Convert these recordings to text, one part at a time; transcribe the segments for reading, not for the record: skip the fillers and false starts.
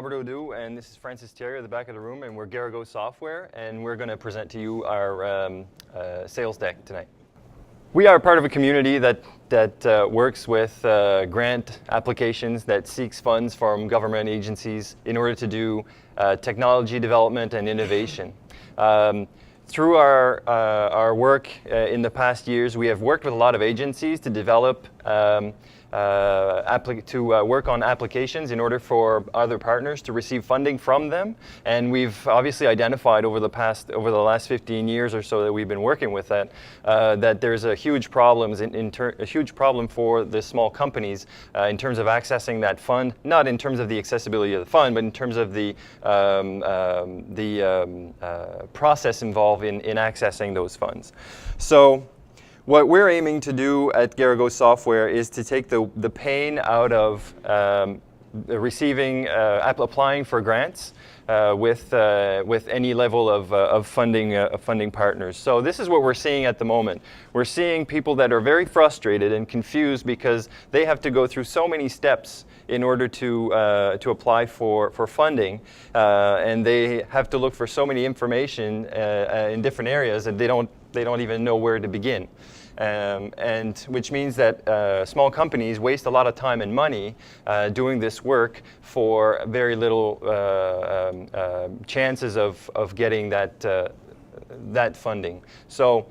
Robert O'Doux, and this is Francis Thierry at the back of the room, and we're Garago Software, and we're going to present to you our sales deck tonight. We are part of a community that works with grant applications that seeks funds from government agencies in order to do technology development and innovation. Through our work in the past years, we have worked with a lot of agencies to develop work on applications in order for other partners to receive funding from them. And we've obviously identified over the last 15 years or so that we've been working with that there's a huge problem for the small companies in terms of accessing that fund, not in terms of the accessibility of the fund, but in terms of the process involved in accessing those funds. So what we're aiming to do at Garago Software is to take the pain out of applying for grants with any level of funding partners. So this is what we're seeing at the moment. We're seeing people that are very frustrated and confused because they have to go through so many steps in order to apply for funding, and they have to look for so many information in different areas that they don't even know where to begin. And which means that small companies waste a lot of time and money doing this work for very little chances of getting that funding. So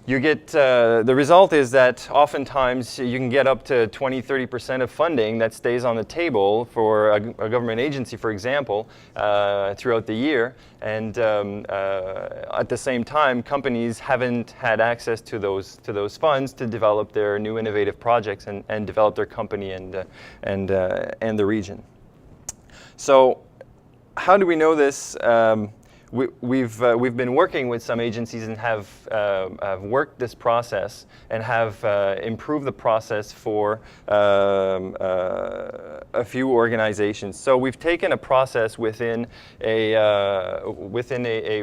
you get, the result is that oftentimes you can get up to 20–30% of funding that stays on the table for a government agency, for example, throughout the year. And at the same time, companies haven't had access to those funds to develop their new innovative projects and develop their company and the region. So how do we know this? We've been working with some agencies and have worked this process and have improved the process for a few organizations. So we've taken a process within a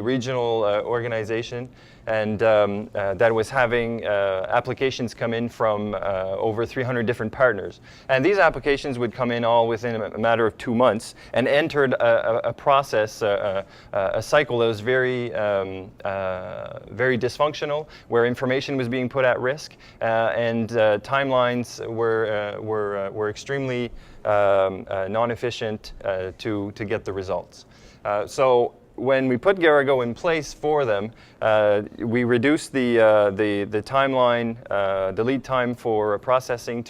regional organization, and that was having applications come in from over 300 different partners. And these applications would come in all within a matter of 2 months and entered a process, a cycle that was very dysfunctional, where information was being put at risk, and timelines were extremely non-efficient to get the results. So when we put Garago in place for them, we reduced the timeline, the lead time for processing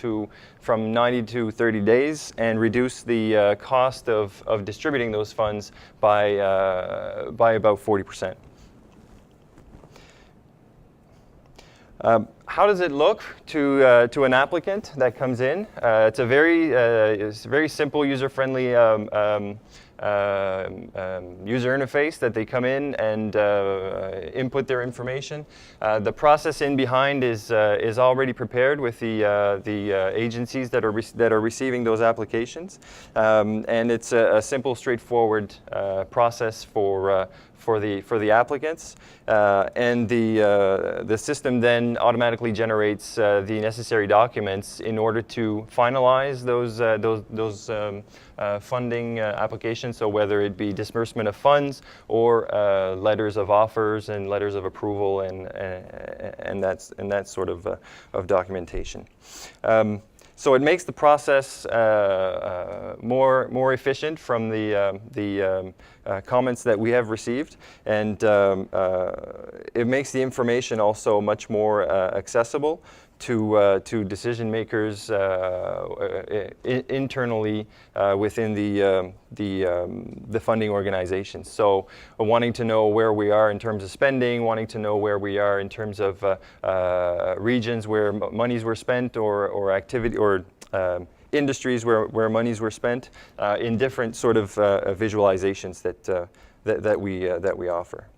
from 90 to 30 days, and reduced the cost of distributing those funds by about 40%. How does it look to an applicant that comes in? It's a very simple, user-friendly user interface that they come in and input their information. The process in behind is already prepared with the agencies that are receiving those applications, and it's a simple, straightforward process for the applicants, and the system then automatically generates the necessary documents in order to finalize those funding applications. So whether it be disbursement of funds or letters of offers and letters of approval and that sort of documentation. So it makes the process more efficient from the comments that we have received, and it makes the information also much more accessible to decision makers internally within the funding organizations. So wanting to know where we are in terms of spending, wanting to know where we are in terms of regions where monies were spent, or activity, or industries where monies were spent, in different sort of visualizations that we offer.